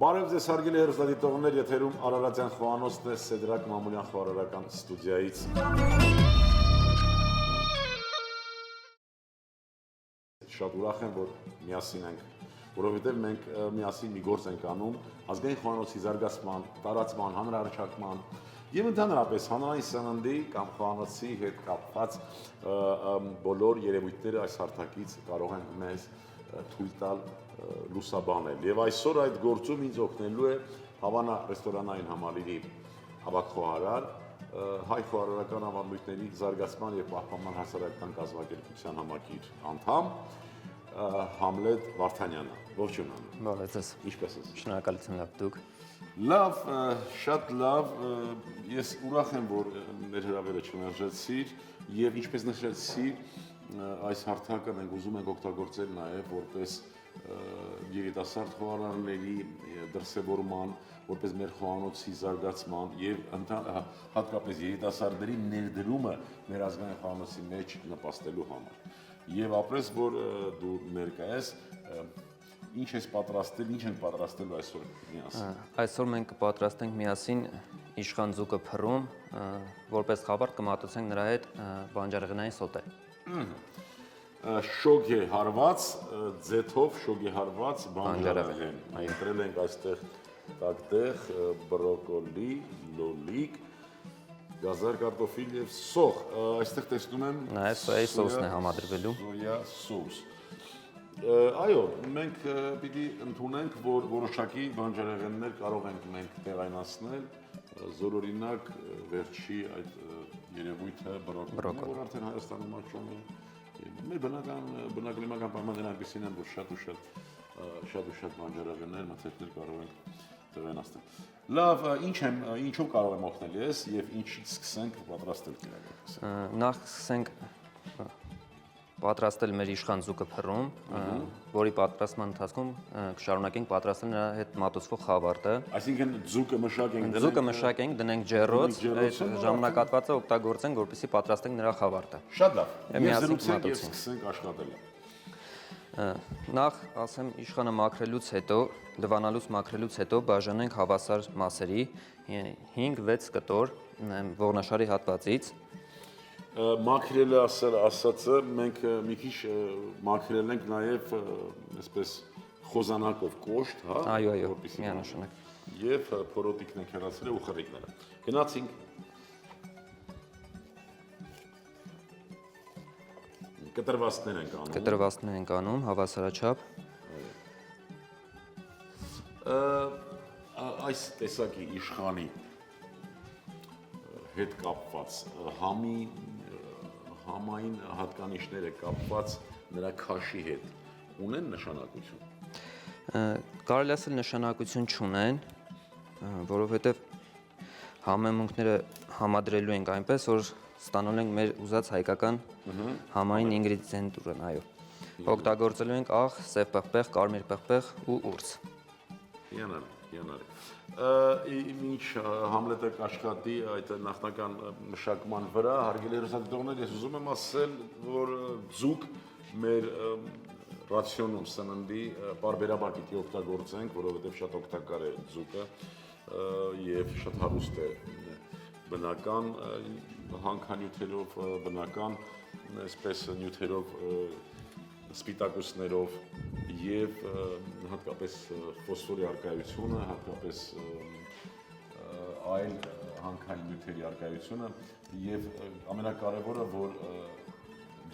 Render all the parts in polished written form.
Բարև ձեզ հարգելի հեռուստադիտողներ, եթերում Արարատյան խոհանոցն է Սեդրակ Մամուլյան խոհարարական ստուդիայից։ Շատ ուրախ եմ, որ միասին ենք, որովհետև մենք միասին մի գործ ենք անում ազգային խոհանոցի զարգացման, տարածման, հանրահռչակման եւ ընդհանրապես հանրային սննդի կամ խոհանոցի հետ կապված բոլոր երևույթները այս հարթակից կարող են մեզ թույլ տալ լուսաբանել։ Եվ այսօր այդ գործում ինձ օգնելու է Հավանա ռեստորանային համալիրի ավագ խոհարար, հայ խոհարարական ավանդույթների զարգացման եւ պահպանման հասարակական կազմակերպության համակիր անդամ Համլետ Վարդանյանը։ Ողջույն։ Բարև ձեզ։ Ինչպե՞ս եք։ Շնորհակալություն, լավ դուք։ Լավ, շատ լավ։ Ես ուրախ եմ, որ մեր հրավերը չմերժեցիր եւ ինչպես նշեցի, այս հարթակը մենք ուզում ենք օգտագործել նաեւ որպես երիտասարդ խոհարարների դրսևորման, որպես մեր խոհանոցի զարգացման եւ հատկապես երիտասարդների ներդրումը մեր ազգային խոհանոցի մեջ նպաստելու համար։ Եվ ապրես, որ դու ներկայես, ինչ ես պատրաստել, ինչ ենք պատրաստելու այսօր միասին։ Այսօր մենք կպատրաստենք միասին իշխան ձուկը փռում, որպես խավար կմատուցենք նրա հետ բանջարեղենային սոտե։ Շոգ է հարված, ձեթով շոգ է հարված բանջարեղեն։ Ընտրել ենք այստեղ տակտեղ, բրոկոլի, լոլիկ, գազար կարտոֆիլ եւ սոխ։ Այստեղ տեսնում եմ Նաեւ սոյայի սոսն է համադրվելու։ Սոյա սոս։ Այո, մենք պիտի ընդունենք, որ որոշակի բանջարեղեններ կարող ենք մենք տեղայնացնել, զորօրինակ վերջի այդ երևույթը բրոկոլին, որ արդեն Հայաստանում աճում է։ Մեր բնակլիմական պայմաններն այնպեսին են, որ շատ բանջարեղեններ, մթերքներ կարող ենք տեղայնացնել։ Լավ, ինչով կարող եմ օգնել ես եւ ինչից սկսենք պատրաստել կերակրս։ Նախ սկսենք պատրաստել մեր իշխան ձուկը փռում, որի պատրաստման ընթացքում կշարունակենք պատրաստել նրա հետ մատուցվող խավարտը։ Այսինքն ձուկը մշակենք, դնենք ջեռոց, այդ ժամանակատվածը օգտագործենք, որպեսզի պատրաստենք նրա խավարտը։ Շատ լավ։ Եվ զրուցենք եւ սկսենք աշխատել։ Նախ ասեմ իշխանը մաքրելուց հետո, լվանալուց մաքրելուց հետո բաժանենք հավասար մասերի 5-6 կտոր ողնաշարի հատվածից։ Մաքրելը ասածը մենք մի քիչ մաքրել ենք նաև այսպես խոզանակով կոշտ, հա, այո, միանշանակ։ Եվ փորոտիկն ենք հեռացրել ու խռիկները։ Գնացինք։ Կտրվածքներ ենք անում հավասարաչափ։ Այս տեսակի իշխանի հետ կապված համային հատկանիշները կապված նրա քաշի հետ ունեն նշանակություն։ Կարելի ասել նշանակություն չունեն, որովհետև համեմունքները համադրելու ենք այնպես, որ ստանալու ենք մեր ուզած հայկական համային ինգրեդիենտուրան, այո։ Օգտագործելու ենք աղ, սև պղպեղ, կարմիր պղպեղ ու ուրց։ Հիանալի։ Ինչ Համլետը կաշխատի այդ նախնական մշակման վրա, հարգելի հեռուստադիտողներ, ես ուզում եմ ասել, որ ձուկ մեր ռացիոնում սննդի պարբերաբար պիտի օգտագործենք, որովհետև շատ օգտակար է ձուկը եւ շատ հարուստ է բնական հանքանյութերով, բնական այսպես նյութերով, սպիտակուցներով եւ հատկապես ֆոսֆորի արկայությունը, հատկապես այլ հանքային նյութերի արկայությունը եւ ամենակարևորը, որ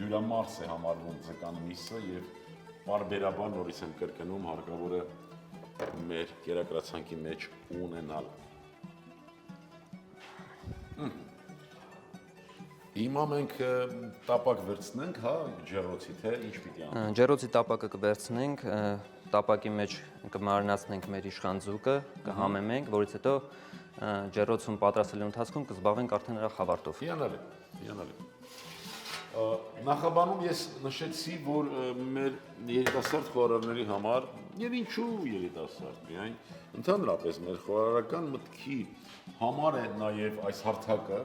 դյուրամարս է համարվում ձկան միսը եւ պարբերաբար նորից եմ կրկնում հարկավոր է մեր կերակրացանկի մեջ ունենալ։ Հիմա մենք տապակ վերցնենք, հա, ջեռոցի, թե ինչ պիտի անենք։ Ջեռոցի տապակը կվերցնենք, տապակի մեջ կմարինացնենք մեր իշխան ձուկը, կհամեմենք, որից հետո ջեռոցում պատրաստելու ընթացքում կզբաղվենք արդեն նրա խավարտով։ Հիանալի։ Նախաբանում ես նշեցի, որ մեր երիտասարդ խոհարարների համար եւ ինչու երիտասարդ միայն, ընդհանրապես մեր խոհարարական մտքի համար է նաեւ այս հարթակը,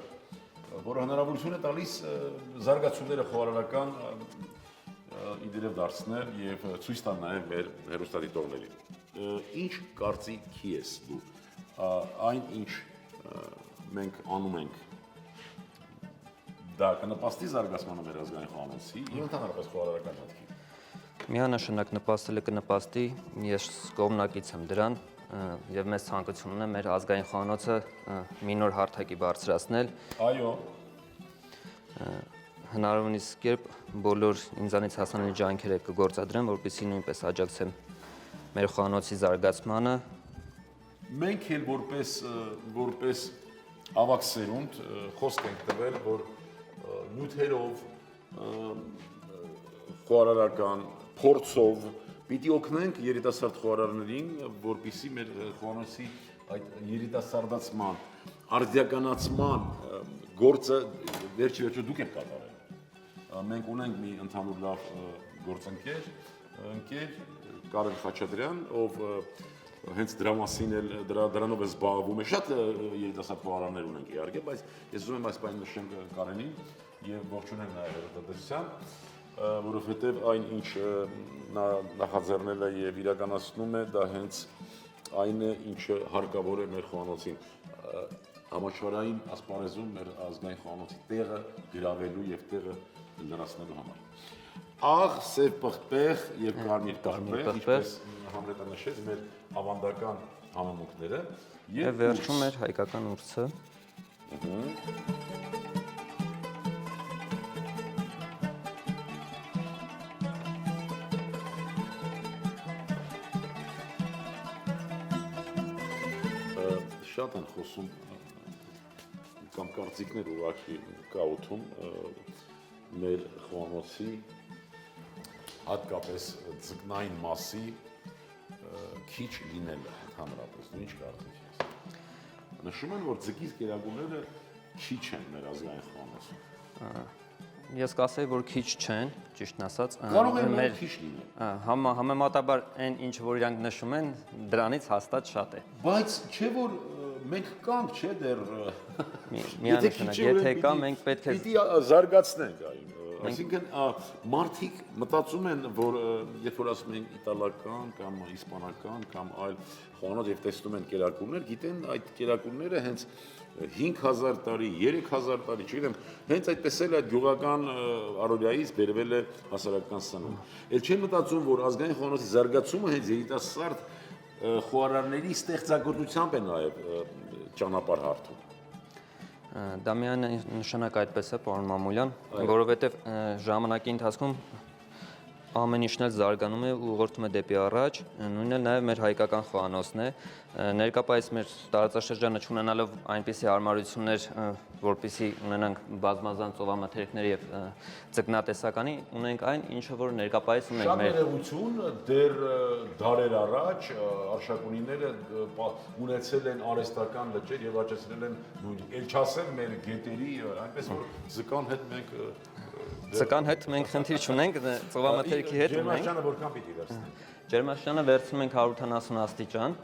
որը հնարավորություն է տալիս զարգացումները խոհարարական իդերև դարձնել եւ ցույց տալ նաեւ մեր հերոստատիտողներին։ Ինչ կարծիքի ես դու այն ինչ մենք անում ենք դա կնպաստի զարգացմանը մեր ազգային խոհանոցի եւ ընդհանրապես խոհարարական մտքի։ Միանշանակ նպաստելը կնպաստի, ես կողմնակից եմ դրան եւ մեծ ցանկություն ունեմ մեր ազգային խոհանոցը մի նոր հարթակի բարձրացնել։ Այո, Հնարավորինս կերպ բոլոր ինձանից հասանելի ջանքերը կգործադրեմ, որպեսզի նույնպես աջակցեմ մեր խոհանոցի զարգացմանը։ մենք էլ որպես ավակ սերունդ խոսք ենք տվել, որ նյութերով խոհարարական փորձով պիտի օգնենք երիտասարդ խոհարարներին, որպեսզի մեր խոհանոցի այդ երիտասարդացման, արդիականացման գործը վերջի դուք եք կատարել։ Մենք ունենք մի ընդհանուր լավ գործընկեր, Կարեն Խաչատրյան, ով հենց դրա մասին էլ դրանով է զբաղվում է, շատ երիտասարդ խոհարարներ ունենք իհարկե, բայց ես ուզում եմ այս բանը նշեմ Կարենին եւ ողջունեմ նաեւ հերոստատեսության, որովհետեւ այն ինչ նա նախաձեռնել է եւ իրականացնում է, դա հենց այն է, ինչը հարկավոր է մեր խոհանոցին համաշխարհային ասպարեզում մեր ազգային խոհանոցի տեղը գրավելու եւ տեղը լրացնելու համար։ Աղ, սև պղպեղ եւ կարմիր պղպեղ, ինչպես Համլետը նշեց, մեր ավանդական համեմունքները Եվ վերջում էր հայկական ուրցը։ Շատ են խոսում կամ կարծիքներ ուղղակի կա օդում մեր խոհանոցի հատկապես ձկնային մասի քիչ լինելը ընդհանրապես, ինչ կարծիք ես։ Նշում են, որ ձկից կերակուրները քիչ են մեր ազգային խոհանոցում։ Ես կասեի, որ քիչ չեն, ճիշտն ասած։ Կարող է մեր քիչ լինել։ Համեմատաբար այն ինչ որ իրանք նշում են, դրանից հաստատ շատ է։ Բայց չէ որ մենք կանք, չէ դեռ Միանշանակ, եթե կա, մենք պետք է պիտի զարգացնենք այն։ Այսինքն մարդիկ մտածում են, որ երբ որ ասում են իտալական կամ իսպանական կամ այլ խոհանոց եւ տեսնում են կերակուրներ, գիտեն այդ կերակուրները հենց 5000 տարի, 3000 տարի, չգիտեմ, հենց այդպես էլ այդ գյուղական առօրյայից բերվել է հասարակական սնունդ։ Էլ չեն մտածում, որ ազգային խոհանոցի զարգացումը հենց երիտասարդ խոհարարների ստեղծագործությամբ է նաեւ ճանապարհ հարթում։ Դա միանշանակ այդպես է, պարոն Մամուլյան, որովհետև ժամանակի ընթացքում ամեն ինչն էլ զարգանում է ու ուղղորդում է դեպի առաջ, նույնն էլ նաև մեր հայկական խոհանոցն է, ներկայիս մեր տարածաշրջանը չունենալով այնպիսի հարմարություններ, որպեսզի ունենանք բազմազան ծովամթերքներ եւ ձկնատեսականի, ունենք այն, ինչը որ ներկայիս ունենք մեր ներողություն դեռ դարեր առաջ արշակունիները ունեցել են արհեստական լճեր եւ աճեցրել են նույն էլ չասել մեր գետերի, այնպես որ ձկան հետ մենք Ձկան հետ մենք խնդիր չունենք, ծովամթերքի հետ ունենք։ Ջերմաստիճանը որքան պիտի վերցնենք։ Ջերմաստիճանը վերցնում ենք 180 աստիճան։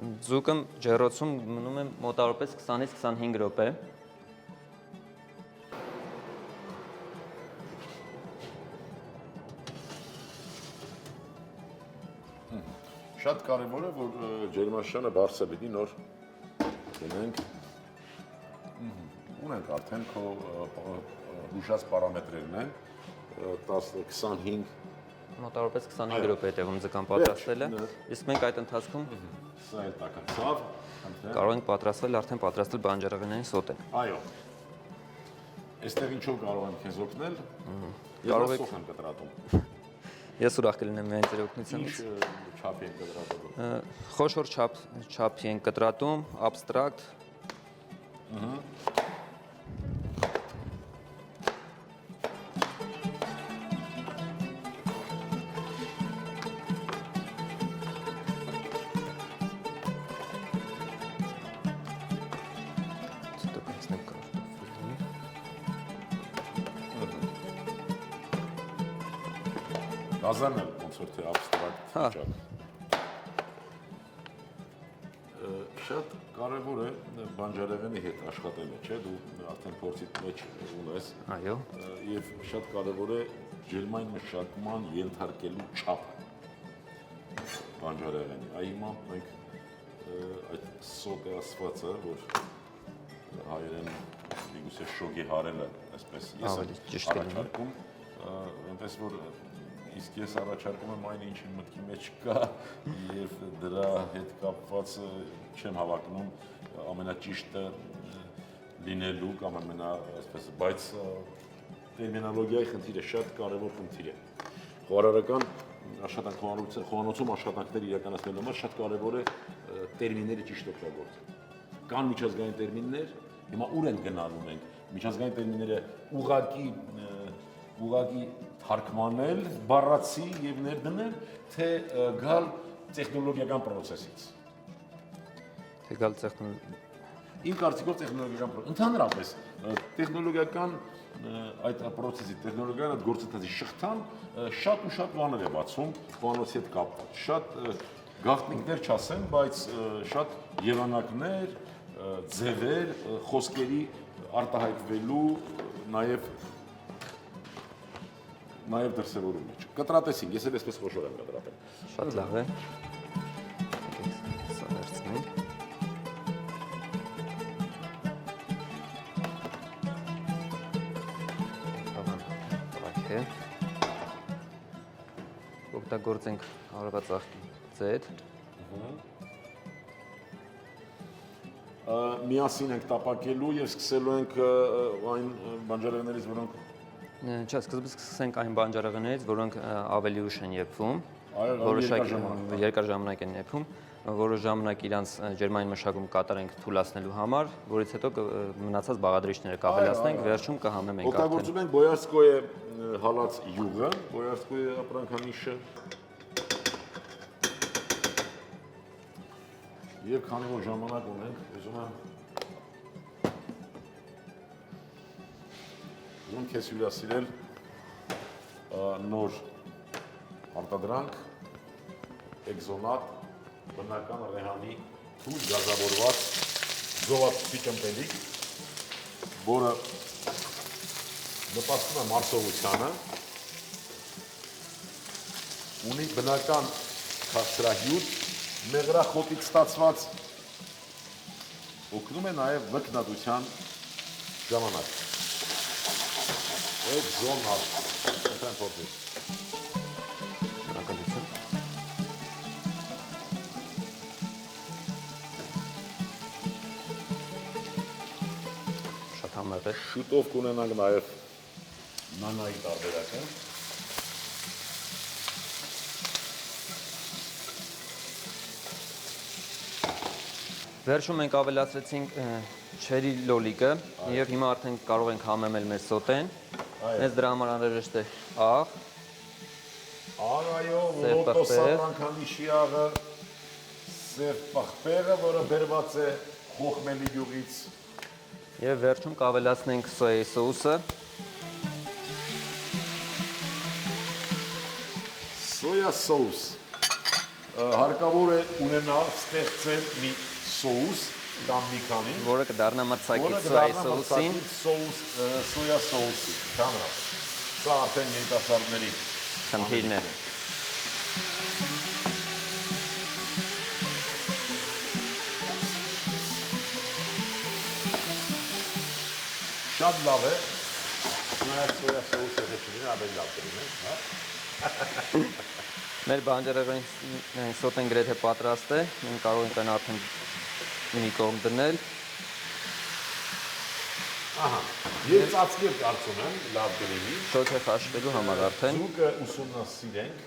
Ձուկը ջեռոցում մնում է մոտավորապես 20-ից 25 րոպե։ Շատ կարևոր է, որ ջերմաստիճանը բարձր լինի, նոր դնենք։ Ունենք արդեն քո հուշած պարամետրերն են 10-25 մոտավորապես 25 րոպե է տևում ձկան պատրաստելը, իսկ մենք այդ ընթացքում սա էլ տակացավ, կարող ենք պատրաստել արդեն պատրաստել բանջարեղենային սոտե։ Այո։ Այստեղ ինչով կարող եմ քեզ օգնել։ Կարող եք սոս եմ կտրատում։ Ես ուրախ կլինեմ միայն ձեր օգնությունից։ Ինչ չափ եք կտրատում։ Խոշոր չափի ենք կտրատում, abstract Գազանն էլ ոնց որ թե abstract չափ։ շատ կարևոր է բանջարեղենի հետ աշխատելը, չէ՞, դու արդեն փորձիդ մեջ ունես։ Այո։ Եվ շատ կարևոր է ջերմային մշակման ենթարկելու չափը բանջարեղենի։ Այ հիմա մենք այդ սոտե ասվածը, որ հայերեն միգուցե շոգի հարելը, այսպես ես առաջարկում, այնպես որ իսկ ես առաջարկում եմ այն ինչի մտքի մեջ կա եւ դրա հետ կապված չեմ հավակնում ամենաճիշտը լինելու կամ այսպես բայց տերմինոլոգիայի խնդիրը շատ կարևոր խնդիր է խոհարարական խոհանոցում աշխատանքներ իրականացնելու համար շատ կարևոր է տերմինները ճիշտ օգտագործել կան միջազգային տերմիններ հիմա ուր են գնալու մենք միջազգային տերմինները ուղղակի թարգմանել, բառացի եւ ներդնել, թե գալ տեխնոլոգիական process-ից։ Թե գալ Իմ կարծիքով տեխնոլոգիական process, ընդհանրապես տեխնոլոգիական այդ process-ի, տեխնոլոգիական այդ գործընթացի շղթան շատ ու շատ բաներ է բացում, խոհանոցի հետ կապված։ Շատ գաղտնիքներ չասեմ, բայց շատ եղանակներ, ձևեր, խոսքերի արտահայտվելու, նաև դրսևորում մեջ։ Կտրատեցինք, ես էլ այսպես խոշոր եմ կտրատել։ Շատ լավ է։ Սա վերցնենք։ Օգտագործենք հարված ծաղկի Միասին ենք տապակելու եւ սկսելու ենք այն բանջարեղեններից, որոնք Չէ, սկզբից սկսենք այն բանջարեղեններից, որոնք ավելի ուշ են եփվում, երկար ժամանակ են եփվում, որը ժամանակ իրանց ջերմային մշակում կատարենք թուլացնելու համար, որից հետո մնացած բաղադրիչները կավելացնենք, վերջում կհամեմ ենք արդեն։ Օգտագործում ենք Բոյարսկոյե հալած յուղը, Բոյարսկոյե ապրանքանիշը։ Եվ քանի որ ժամանակ ունենք, ուզում քեզ հյուրասիրել նոր արտադրանք, էկզոնատ, բնական ռեհանի թույլ գազավորված զովացուցիչ ըմպելիք, որը նպաստում է մարսողությանը, ունի բնական քաղցրահյուր, մեղրախոտից ստացված, օգնում է նաև վկնատության ժամանակ։ Էկզոնատ, ընդհան փորձից։ Շնորհակալություն։ Շատ համեղ է։ Շուտով կունենանք նաև նանայի տարբերակը։ Վերջում մենք ավելացրեցինք չերի լոլիկը եւ հիմա արդեն կարող ենք համեմել մեր սոտեն։ Մեզ դրա համար անհրաժեշտ է աղ, Այո, լոտոս ապրանքանիշի աղը, սև պղպեղը, որը բերված է խոխմելի գյուղից։ եւ վերջում կավելացնենք սոյայի սոուսը։ Սոյա սոուս։ Հարկավոր է ունենալ ստեղծել մի սոուս կամ մի քանի, որը կդառնա մրցակից սոյայի սոուսին։ Սոյա սոուսի, քամրա։ Սա արդեն երիտասարդների խնդիրն է։ Շատ լավ է։ Նայած սոյա սոուսը դեպի ավելի լավ կլինի, հա։ Մեր բանջարեղենի սոտեն գրեթե պատրաստ է։ Մենք կարող ենք այն արդեն մի կողմ դնել։ Ահա, ես ծածկել կարծում եմ, լավ կլինի։ Շոկ է խաշվելու համար արդեն։ Ձուկը ուսումնասիրենք։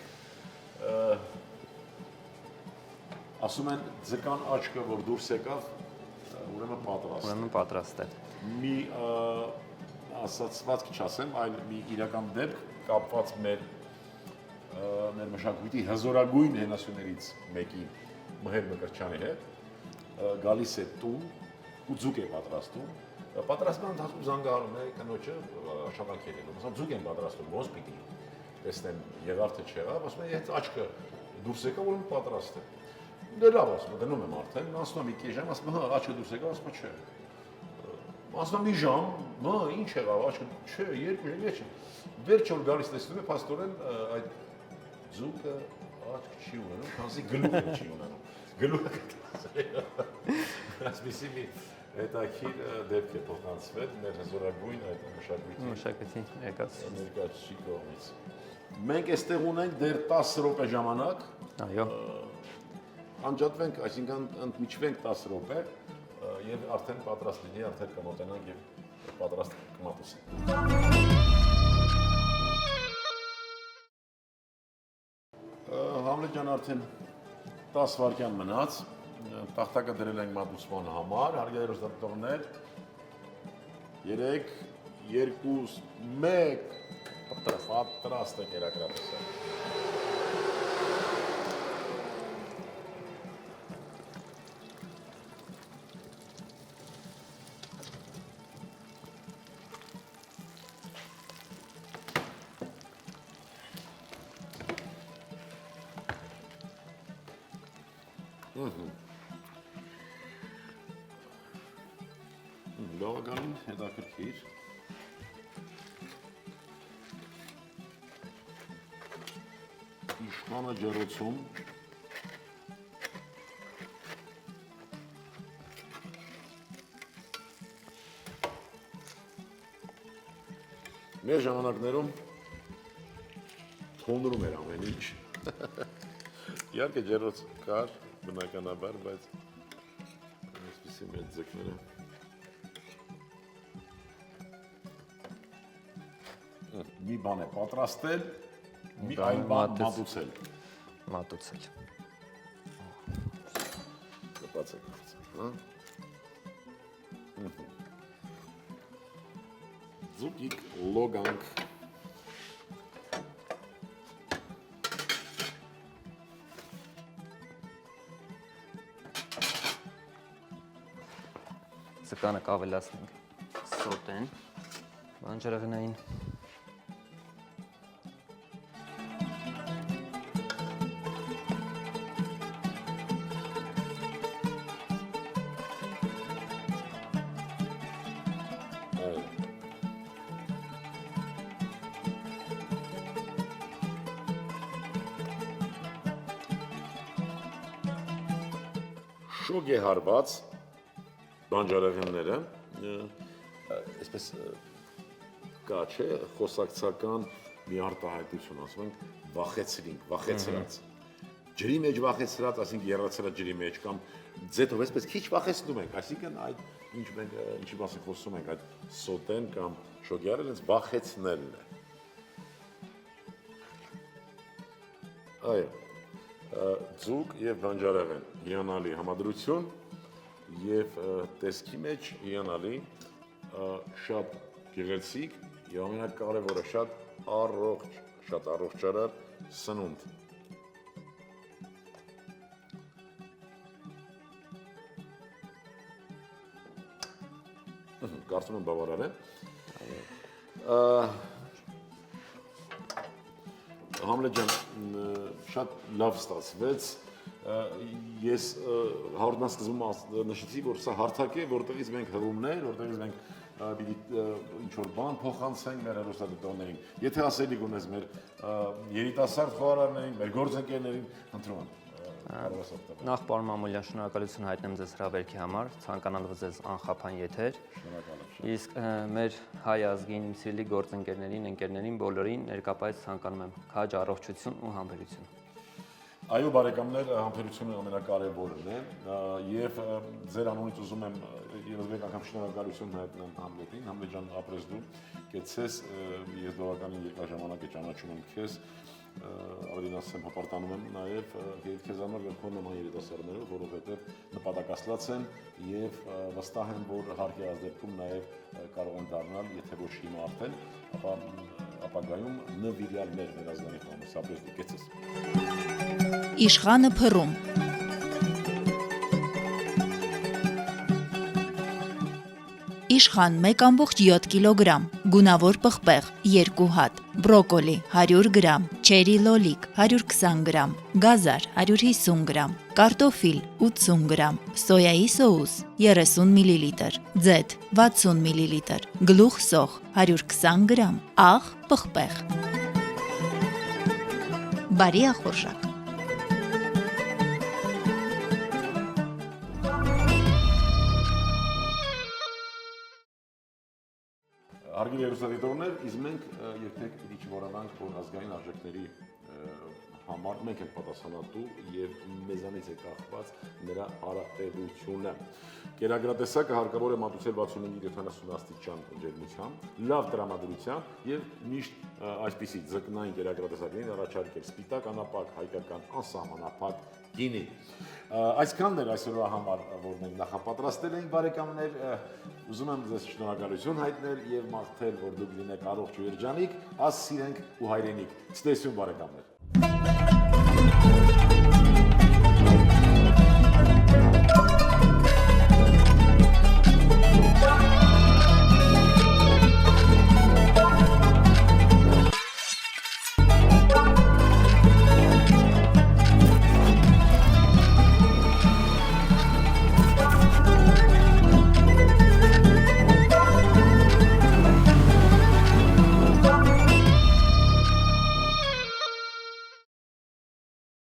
Ասում են ձկան աչքը, որ դուրս եկավ, ուրեմն պատրաստ։ Ուրեմն պատրաստ է։ Մի ասացվածք չասեմ, այլ մի իրական դեպք կապված մեր մշակույթի հզորագույն հենասյուներից մեկի Մհեր Մկրտչյանի հետ գալիս է տուն ու ձուկ է պատրաստում պատրաստման ընթացքում զանգահարում է կնոջը աշխատանքի ելնելով ասում ձուկ են պատրաստում ոնց պիտի տեսնեմ եղավ թե չեղավ ասում է հենց աչքը դուրս եկավ ուրեմն պատրաստ է Դե լավ ասում, գնում եմ արդեն, ասում եմ մի քիչ ժամ, ասում եմ, հա, աչքը դուրս եկավ, ասում եմ, չէ։ Ասում եմ մի ժամ, հա, ինչ եղավ, աչքը, չէ, 2 ժամ, չէ։ Վերջ որ գալիս տեսնում եմ, փաստորեն այդ ձուկը աչք չի ունենում, քանզի գլուխ չի ունենում։ Գլուխը ասպիսի մի հետաքրքիր դեպք է փոխանցվել մեր հզորագույն այդ մշակույթի ներկայացուցիչ կողմից։ Մենք այստեղ ունենք դեռ 10 րոպե ժամանակ։ Այո։ Անջատվենք, այսինքն ընդմիջվենք 10 րոպե եւ արդեն պատրաստ լինի, արդեն կմոտենանք եւ պատրաստ կմատուցենք։ Համլետ ջան, արդեն 10 վայրկյան մնաց, տախտակը դրել ենք մատուցման համար, հարգելի հեռուստադիտողներ, 3, 2, 1, պատրաստ եք երակրատեսը։ Լավականին հետաքրքիր։ Իշխանը ջեռոցում մեր ժամանակներում թոնրում էր ամեն ինչ։ Իհարկե ջեռոց կար, բնականաբար, բայց այսպիսի մեր ձկները մի բան է պատրաստել, մի այլ բան մատուցել։ Մատուցել։ Կպացեք հարցը, հա։ Ձուկիկ լոգանք։ Ձկանը կավելացնենք սոտեն, բանջարեղենային։ Շոգ է հարված բանջարեղենները, այսպես կա չէ, խոսակցական մի արտահայտություն, ասում ենք վախեցրինք, վախեցրած։ Ջրի մեջ վախեցրած, այսինքն եռացրած ջրի մեջ կամ ձետով այսպես քիչ վախեցնում ենք, այսինքն այդ ինչ մենք ինչի մասին խոսում ենք, այդ սոտեն կամ շոգյարը այնց վախեցնելն է։ Այո։ Ձուկ եւ բանջարեղեն հիանալի համադրություն եւ տեսքի մեջ հիանալի շատ գեղեցիկ եւ ամենակարևորը շատ առողջարար սնունդ։ Կարծում եմ բավարար է։ Համլետ ջան, շատ լավ ստացվեց, ես հաղորդման սկզբում նշեցի, որ սա հարթակ է, որտեղից մենք հղումներ, որտեղից մենք ինչ-որ բան փոխանցենք մեր հեռուստադիտողներին։ Եթե ասելիք ունես մեր երիտասարդ խոհարարներին, մեր գործընկերներին, խնդրում եմ, կարող ես օգտվել։ Նախ պարոն Մամուլյան, շնորհակալություն հայտնեմ ձեզ հրավերքի համար, ցանկանալով ձեզ անխափան եթեր։ Իսկ մեր հայ ազգին, սիրելի գործընկերներին, ընկերներին, բոլորին ներկայապես ցանկանում եմ քաջ առողջություն ու համբերություն։ Այո, բարեկամներ, համբերությունը ամենակարևորն է եւ ձեր անունից ուզում եմ եւս մեկ անգամ շնորհակալություն հայտնել Համլետին, Համլետ ջան, ապրես դու, կեցես, ես բավականին երկար ժամանակ է ճանաչում եմ քեզ, ավելին ասեմ, հպարտանում եմ նաև քեզ համար եւ քո նման երիտասարդներով, որովհետեւ նպատակասլաց են եւ վստահ եմ, որ հարկի ազդեցքում նաև կարող են դառնալ, եթե ոչ հիմա արդեն, ապա ապագայում նվիրյալներ մեր ազգանի համար, ապրես դու, կեցես։ Իշխանը փռում։ Իշխան 1.7 կիլոգրամ, գունավոր պղպեղ 2 հատ, բրոկոլի 100 գրամ, չերի լոլիկ 120 գրամ, գազար 150 գրամ, կարտոֆիլ 80 գրամ, սոյայի սոուս 30 մլ, ձեթ 60 մլ, գլուխ սող 120 գրամ, աղ, պղպեղ։ Բարի ախորժակ։ Հարգելի երուսադիտողներ, իսկ մենք երբեք պիտի չմոռանանք, որ ազգային արժեքների համար մենք ենք պատասխանատու եւ մեզանից է կախված նրա հարատևությունը։ Կերակրատեսակը հարկավոր է մատուցել 65-70 աստիճան ջերմությամբ, լավ տրամադրությամբ եւ միշտ այսպիսի ձկնային կերակրատեսակներին առաջարկել սպիտակ անապակ հայկական անսահմանափակ գինի։ Այսքանն էր այսօրվա համար, որ մենք նախապատրաստել ենք բարեկամներ, ուզում եմ ձեզ շնորհակալություն հայտնել եւ մաղթել, որ դուք լինեք առողջ ու երջանիկ, ասիրենք ու հայրենիք։ Ցտեսություն բարեկամներ։